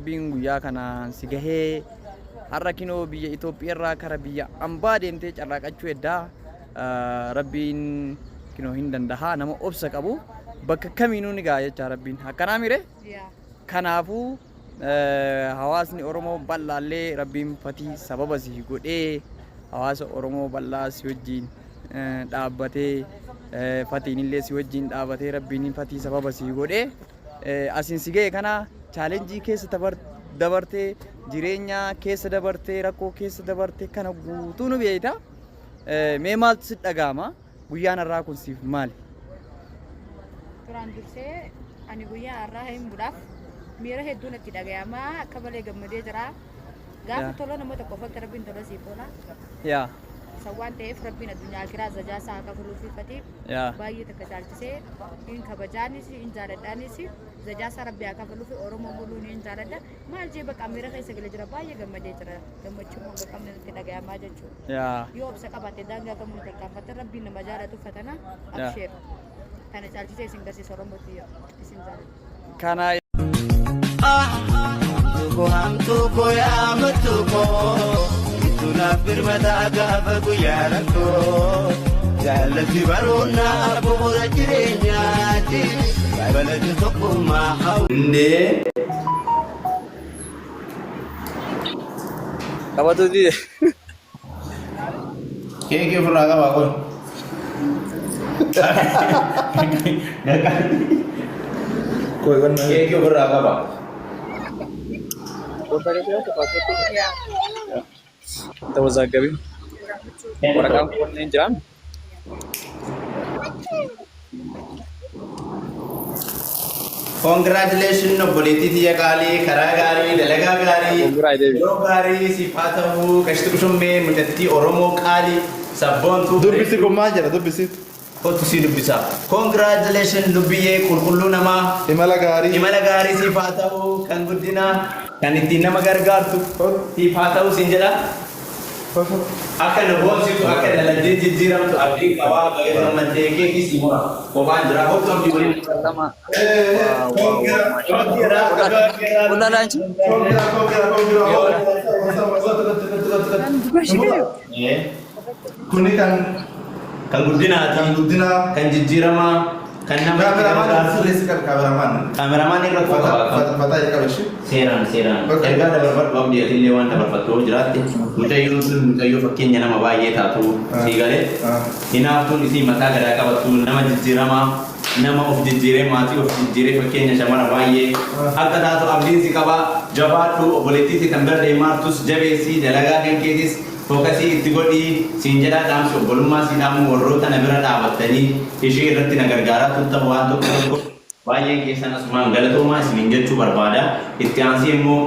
ربين ويا كنا سجاه حركينه بيا إثيوبيا را كربيا أمبا ديمتي جراك أشوي دا ربين كنو هندن ده نمو أبسك أبو بك كمينو نجاية ربين هكنا ميره كنافو حواسني أورمو بالله ربين فتي سبب سيقول حواس أورمو بالله سيوجين دابته فتي نيلله سيوجين دابته ربين فتي سبب سيقول أسين سيجي كنا challenge keessa dabarte jireenya keessa dabarte rakkoo keessa dabarte kana guutuu nu beeyta mee maaltu si dhagama guyyaan irraa kun siif maali duraan dursee ani guyyaa irraa hin budhaaf miira hedduu natti dhagayama akka malee gammadee jira gaafa tola namoota qofatti rabbiin tola siif oola yaa sawwan ta'eef rabbiin addunyaa akiraa zajaasaa akka fuluufiifatiif baay'ee takka caalchisee in kabajaanis in jaaladhaanis zajaasaa rabbii akka fuluufi oromoo muluun in jaaladha maal jee bakka miira keessa galee jira baay'ee gammadee jira gammachuun hanga qabne natti dhagayamaa jechuudha yoo obsa qabaate daangaa kamuu tarkaanfatte rabbiin nama jaalatu fatana absheer kana caalchisee isin garsiisa oromootti isin jaaladha kana hamtuko ya matuko tunafir mataga baguyarako jalati baruna abura jirenyati baladi tokuma hawinde apa tuh dia keke furaga bakon koi kan keke furaga bak ተወዛገቢ ወረቀም ኮኔን ጅራም congratulations obboleettii ya qaalii karaa gaarii dalagaa gaarii yeroo gaarii sifaatamu kashtukushumee mudatti oromoo qaalii sabboontu dubbisi gommaa jira dubbisi kottu si dubbisa congratulations lubbiyee qulqulluu namaa imala gaarii sifaatamu kan guddina kan ittiin nama gargaartu sifaatamu sin jedha akka na boonsitu akka dalagdee jijjiiramtu abdii qabaa bareeda maddee keekii si mura kophaan jira kottu abdii waliin sama udah lanjut kuni kan guddinaati kan jijjiiramaa kan nama kameramaan irratti fataa qabashi seeraan ergaa dabarfadhu abdii atillee waan dabarfattu jiraatte mucayyoo sun mucayyoo fakkeenya nama baay'ee taatu siigalee hinaaftuun isii mataa gadaa qabattu nama jijjiiramaa nama of jijjiiree maatii of jijjiiree fakkeenya shamara baay'ee akka taatu abdiin si qabaa jabaadhu obboleettiisi kan bira deemaartus jabeessii dalagaa kan keetis fokasii itti godhii siin jedhaa dhaamsi obbolummaa si dhaamu warroota na bira dhaabattanii ishee irratti na gargaaraa turtan waan tokko baay'ee keessan asumaan galatoomaa isiniin jechuu barbaada itti aansii immoo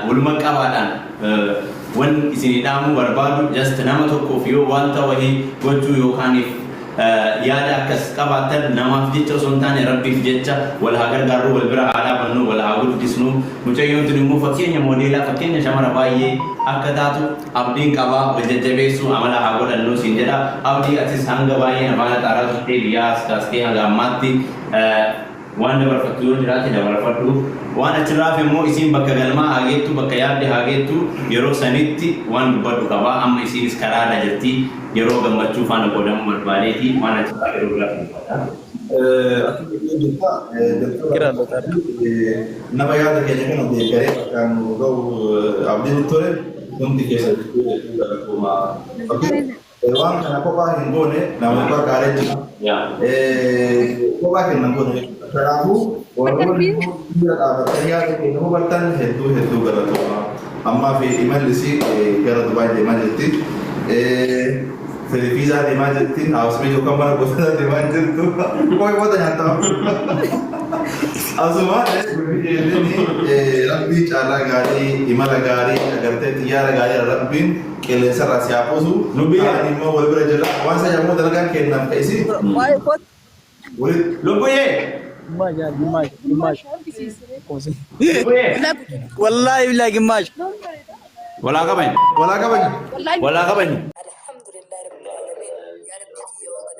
waluma qabaadhaan wan isinii dhaamuu barbaadu just nama tokkoof yoo wanta wahii gochuu yookaaniif yaada akkas qabaatan namaaf jecha osoo hin taane rabbiif jecha wal haa gargaarru wal bira haa dhaabannu wal haa guddisnu mucayyoon tun immoo fakkeenya moodeelaa fakkeenya shamara baay'ee akka taatu abdiin qabaa wal jajjabeessu amala haa godhannu siin jedha abdii atis hanga baay'ee nafaana xaaraa turtee biyyaa as kaastee hanga ammaatti waan dabarfattu yoo jiraate dabarfadhu waan achirraaf immoo isiin bakka galmaa haageettu bakka yaadde haageettu yeroo sanitti waan dubbadhu qabaa amma isiinis karaadha jirti yeroo gammachuu faana godhamu barbaadeeti waan achirraa yeroo biraaf nama yaada keenya kan deeggaree kan ga'u abdiin ture hundi keessatti waan kana kophaa hin goone nama gargaaree jira kophaa kennan goone kanaafuu warroonni bira dhaabatanii yaada keenya hubattan hedduu galatooma ammaa fi imallisii gara Dubaay deemaa jirti televiizaa deemaa jirti hawaasni yookaan mana gosoota deemaa jirtu kophee wanta nyaataa asuma rabbii caalaa gaarii imala gaarii agartee xiyyaara gaarii rabbiin qilleensa irraa si haafuusu kaan immoo wal bira jira waan isa yommuu dalagaan kennaaf ta'isi lubbuyee جماش والله بالله جماش ولا قبل الحمد لله رب العالمين يا رب تيجي وقت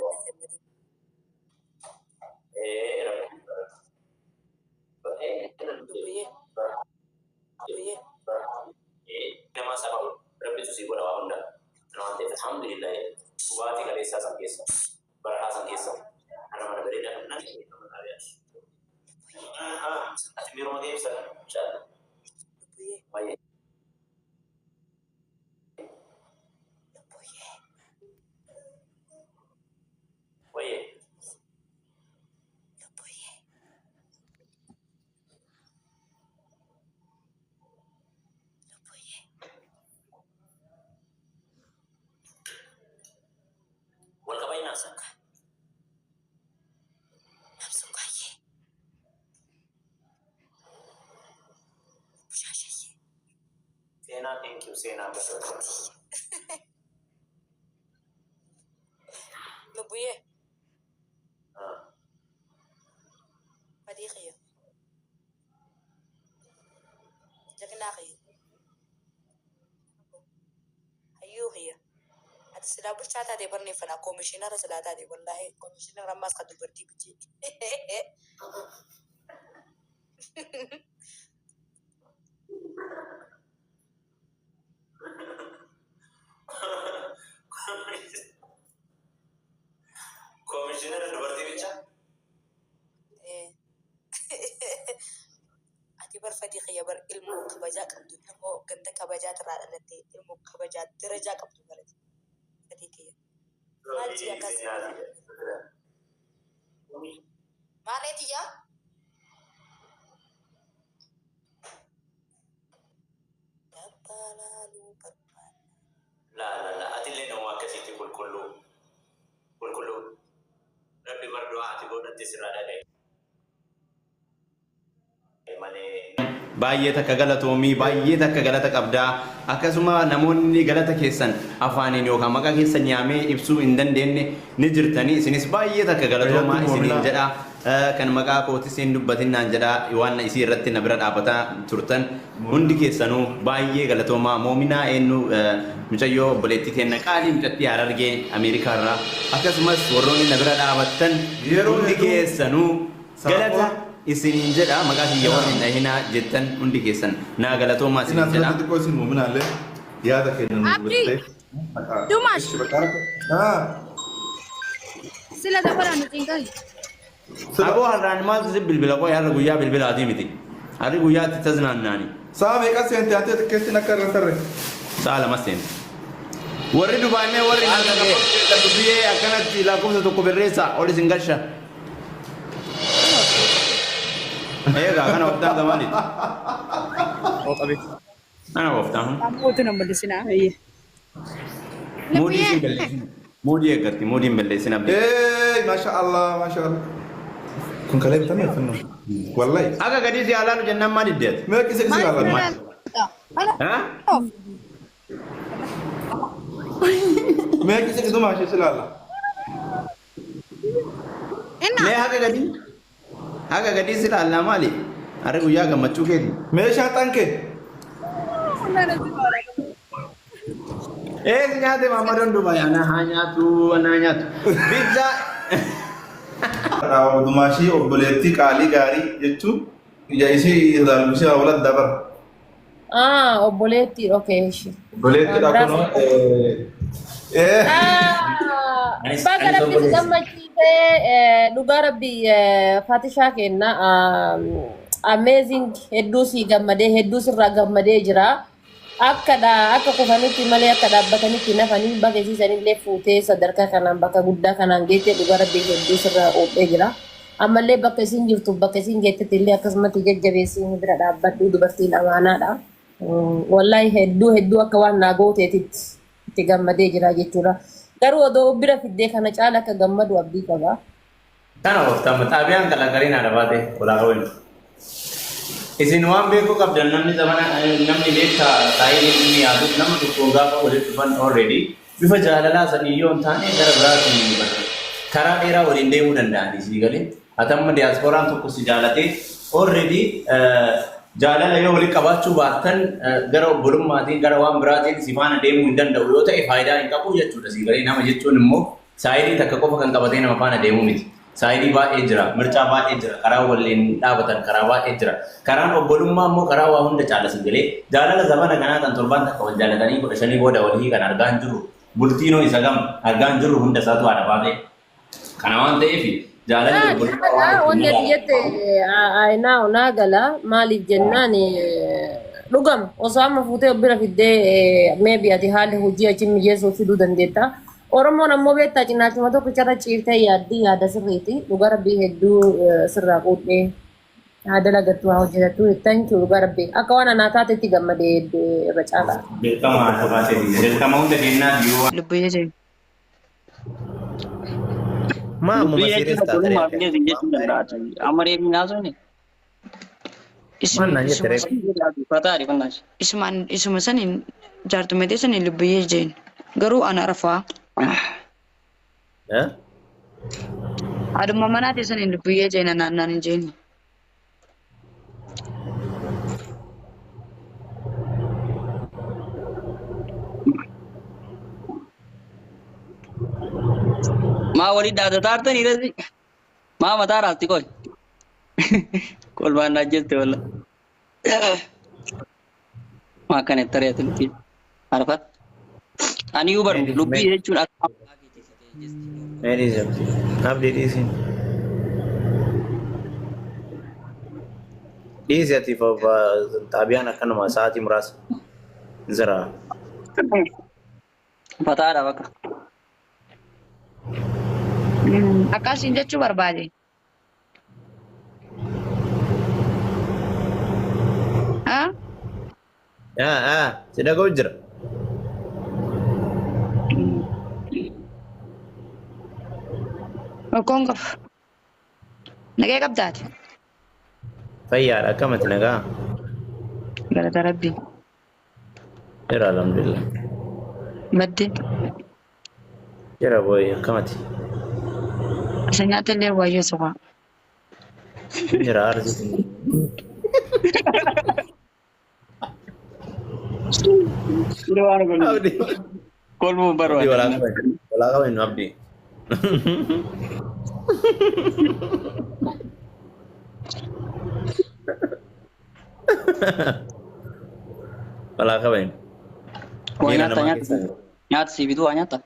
ibsa inshallah. Baay'ee. Baay'ee. Wal kabay nasa ka. Sena, thank you, Sena. Lubuye. Ah. Padi kayo. Jagna kayo. Ayo kayo. At sila bulchata de barni fana commissioner sila ta de wallahi commissioner ramas ka dubarti bici. Commissioner dubartii bicha. Ati barfadi kayo bar ilmu kabaja kabdu ilmu ganda kabaja terada lete ilmu kabaja deraja kabdu barat. Ati kayo. Maji akas. Mana itu ya? La, ati le no akasiti kulkullu. Rabbi berdoa ati godatti sirada dai. Baay'ee takka galatoomii baay'ee takka galata qabdaa akkasuma namoonni galata keessan afaaniin yookaan maqaa keessan nyaamee ibsuu hin dandeenye ni jirtanii isinis baay'ee takka galatoomaa isiniin jedha kan maqaa kootis hin dubbatinaan jedha waan isii irratti na bira dhaabataa turtan hundi keessanuu baay'ee galatoomaa moominaa eenyu mucayyoo obboleettii keenya qaalii mucattii Harargee Ameerikaa irraa akkasumas warroonni na bira dhaabattan hundi keessanuu galata isiniin jedha maqaa kiyya waan hin dhahinaa jettan hundi keessan naa galatoomaa isiniin jedha. Sinaan xiqqoo isin muuminaallee yaada kennan Abdi Dumash sila dabaran nuti hin gahi. Aboo har'aan maaltu si bilbila qoy har'a guyyaa bilbilaatii miti. Har'i guyyaatti taznaannaani. Saa meeqa seente ati keessin akka irra tarre? Sa'a lama seente. Warri dubaanee warri kan dubbiyee akkanatti lakkoofsa tokko birreessa ol isin galcha. Egaa kana waftaan gamaani. Kana waftaan. Kamu nama di sini. Moodii isin balleessina. Moodii eeggatti moodiin balleessina. Masha Allah, Masha Allah. Kun kalee bitamee fannu. Wallahi. Akka gadii si haalaan jennaan maal iddeet? Meeqa isa kisi laalan? Meeqa isa kisu maashee si laalan? Mee haga gadii? Haga gadii si laallaa maali? Har'a guyyaa gammachuu keeti. Meeshaa xankee? Si nyaate Maamadoon Dubaay ana haa nyaatu ana nyaatu. Pizza. Dumaashii obboleettii qaalii gaarii jechuun ija ishee ilaaluushee walitti dabara. Obboleetti oke. Obboleettiidha kunoo. Bakka rabbi gammachiisee dhugaa rabbi Fatishaa kenna amazing hedduu si gammadee hedduu sirraa gammadee jira. Akka kufanitti malee akka dhaabbatanitti nafanii bakka isiisanillee fuutee sadarkaa kanaan bakka guddaa kanaan geettee dhugaa rabbi hedduu sirraa oophee jira. Ammallee bakka isin jirtu bakka isin geettetti illee akkasumatti jajjabeessiin bira dhaabbadhu dubartiin amaanaadha. Wallahi hedduu akka waan naa gooteetitti itti gammadee jira jechuudha. Garuu odoo bira fiddee kana caala akka gammadu abdii qaba. Kana waftaan xaabiyaan qalaqariin haadha baate olaanoo hin. Isin waan beekuu qabdan namni beektaa taa'ee inni yaadu nama tokko gaafa walitti dhufan already bifa jaalalaa sanii yoo hin taane gara biraatiin karaa dheeraa waliin deemuu danda'an isii galee hatamma diyaaspooraan tokko si jaalatee already jaalala yoo walitti qabaachuu baattan gara obbolummaatiin gara waan biraatiin si faana deemuu hin danda'u yoo ta'e faayidaa hin qabu jechuudha sii galee nama jechuun immoo saayidii takka qofa kan qabatee nama faana deemuu miti. Saayidii baay'ee jira, mirchaa baay'ee jira, karaa waliin dhaabatan karaa baay'ee jira. Karaan obbolummaa immoo karaa waa hunda caalasi galee jaalala zamana kanaa kan torbaan takka wal jaalatanii 15 booda walii kan argaan jiru bultiinoo isa gam argaan jiru hunda isaatu haadha baatee. Kana waan ta'eef Jaalalli لا لا وانا ديت اينا وناقلا مالي جناني لقم وصام فوتي بلا في الدي ميبي اتي حال هجي اجي ميزو في دودن ديتا ورمو نمو بيتا جنات ما تو كچرا چيرتا يادي يادا سريتي لغا ربي هدو سرا قوتي هذا لا غتوا هوجتو ثانك يو لغا ربي اكوانا ناتاتي تيغمدي بچالا beekamaa tabaatee dirqama hunda kennaa yoo Lubbuyyee jeen. ما Dubbii ممثلين jechuudha kun maaf تاترين jechuun danda'a. Amaree fi naasonni. ما نانجي تريك Fataari fannaas. Isuma saniin jaartumetee saniin lubbuyyee jeen. Garuu ana rafaa. ها Haadhuma manaa saniin lubbuyyee jeen naannaan hin jeeni. Maa walii dhaata taartanii irratti maa mataa raasti qol. Qol waan naa jette walla. Maa kan itti ari'atu nuti. Arfat. Ani yoo barbu lubbii jechuun akka مالي زبدي نبدي ديسين ديزيتي فوق تابعنا كنا ساعتي مراس زرا fataadha bakka. Akkasiin jechuu barbaade. Haa? سيدا جوجر Kongof. Nagee qabdaati. فيا كم تلقى Galata Rabbii. جرا الحمد لله Badde. جرا بوي كمتي Isa nyaata illee waayee soqaa. جرا أرزي Ini waan kun kolmu أبدي barbaada. ولا كوين أبدي ولا كوين Waa nyaata nyaata. Nyaata si bitu waa nyaata.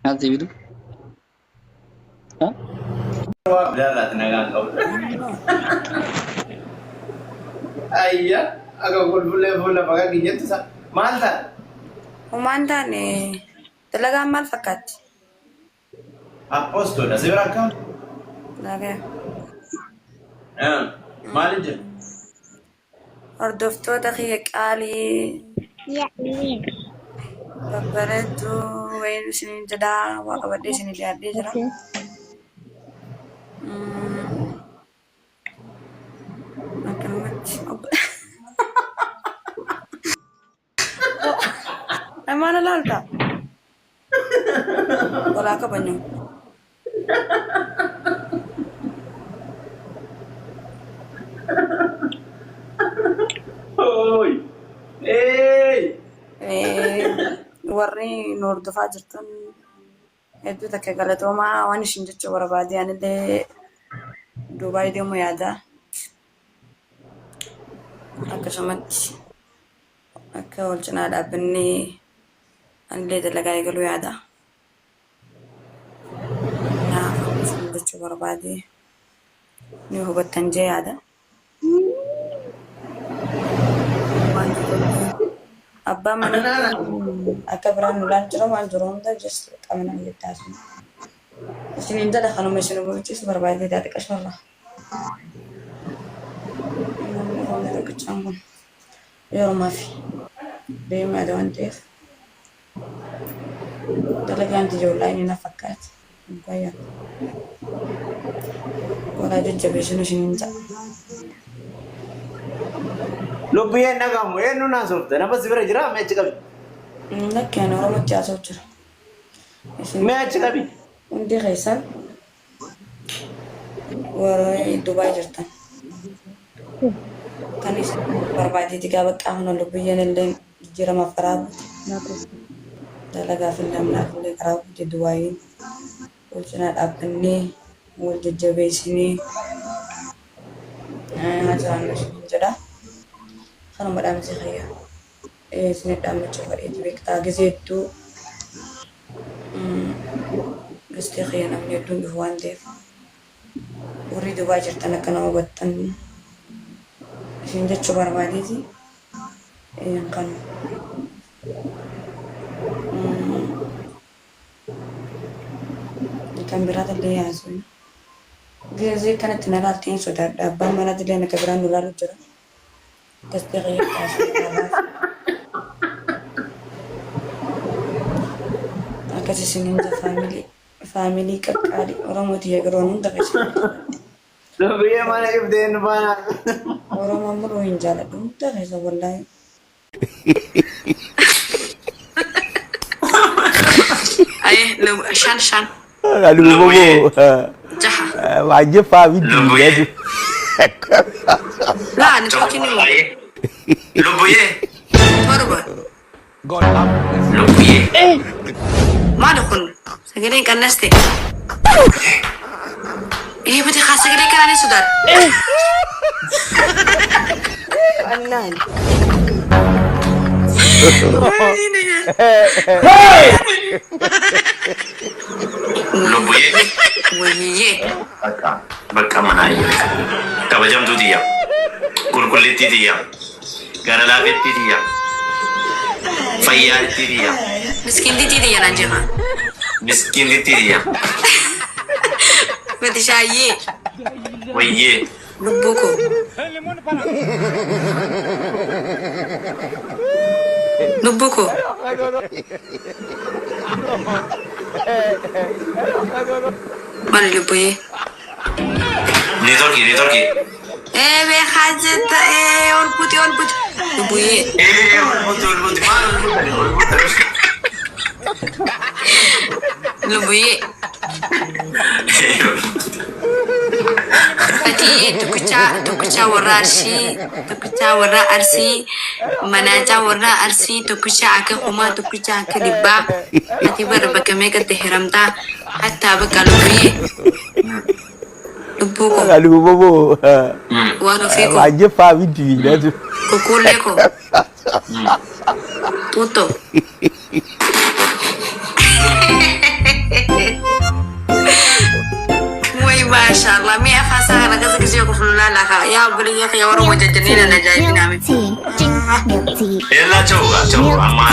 Nyaata si bitu. Jaalala nagaan qabu. Ayya akka qulqullee fuula bakka kiyyaatti maal ta'a? Homaan taane dalagaan maal fakkaatti? Appostoodha si bira akkam? Nagaa. Maaliin jedhu? Hordoftoota kiyya qaalii babbareedduu wayiin isiniin jedhaa waa qabadhee isinii dhiyaaddee jira. Akkanumatti maal ilaalta? Walaa qabanyu. Ooy! Eey! Warri nu hordofaa jirtan hedduu takka galatoomaa waan isin jechuu barbaade anillee Dubaay deemuu yaada. Akkasumatti akka wal cinaa dhaabbannee anillee dalagaa eegaluu yaada. Naaf isin jechuu barbaade ni hubattan jee yaada. Abbaan mana akka biraan nulaan jira waan jiru hunda just qabanaan jettaasu. Isin intala kanuma isin hubachiisu barbaade taate qashmarra. Tokkichaan kun yeroomaa fi deemaa dha waan ta'eef dalagaan ijoollee inni na fakkaata. Baay'ee walaa jajjabeessinu isiniin ta'a. Lubbiyyeen dhagahamu eenyu naasofte nama si bira jira mee achi qabi? Lakkeen Oromootti haasa'u jira. Mee achi qabi? Hundi keessan warra Dubaay jirtan. Kan isin barbaadeeti gaa baqqaa hunda lubbiyyeen illee jijjiiramaaf karaa dalagaa fi namnaaf illee karaa buute Dubaayiin wal cinaa dhaabbannee wal jajjabeessinee haasa'an jedha. Kanuma dhaamsi khayyaa. Isin dhaamachuu fadheeti beektaa gizeettuu gastee khayyaa namni hedduun dhufu waan ta'eef warri Duubaa jirtan akka nama hubattan isin jechuu barbaadeeti. Kan kan biraatellee yaasuun gizee kanatti na laaltiin sodaadha. Abbaan manaatillee akka biraan nu laalu jira. Gastee qayyadhaa akkas isiniin faamilii qaqqaalii Oromooti yegaroon hunda keessa. Lubbiyee mana ibdeen baana. Oromoon mul'uu hin jaaladhu hunda keessa wallaahi. Aye, shan. Aduh, bobo. Jaha. Wajib faham itu. Lah, ni pakai ni. Lubbiyee. Torba. Lubbiyee. Mana kun? Segera ikan nasi. Betul khas segera ikan ni sudah. Anan. Lubbiyee. Wayye. Bakka manaa kabajamtuu tiyya. Qulqullittii tiyya. Gara laafettii tiyya. Fayyaattii tiyya. Miskin titi dia nak jema. Miskin tiyya. Betul saya. Wayyee. Lubbuko. Lubbuko. Mana lubbuye? Ni torki. Be hajat on puti. Lubbuye. Betul. Mana? Lubbuye. Ati tukucha warra arsi manaja warra arsi tukucha ake kuma tukucha ake dibba ati bara bakame ka tehramta hatta baka lubbuye. Lubbuko. Aduh, bobo. Wano fiko. Wajib faham itu. Kukuleko. Tuto. Woi mashallah mi afasa na kaza kiziyo kufulula laka ya buli ya orang wajah jenina na jai nami. Ela coba amma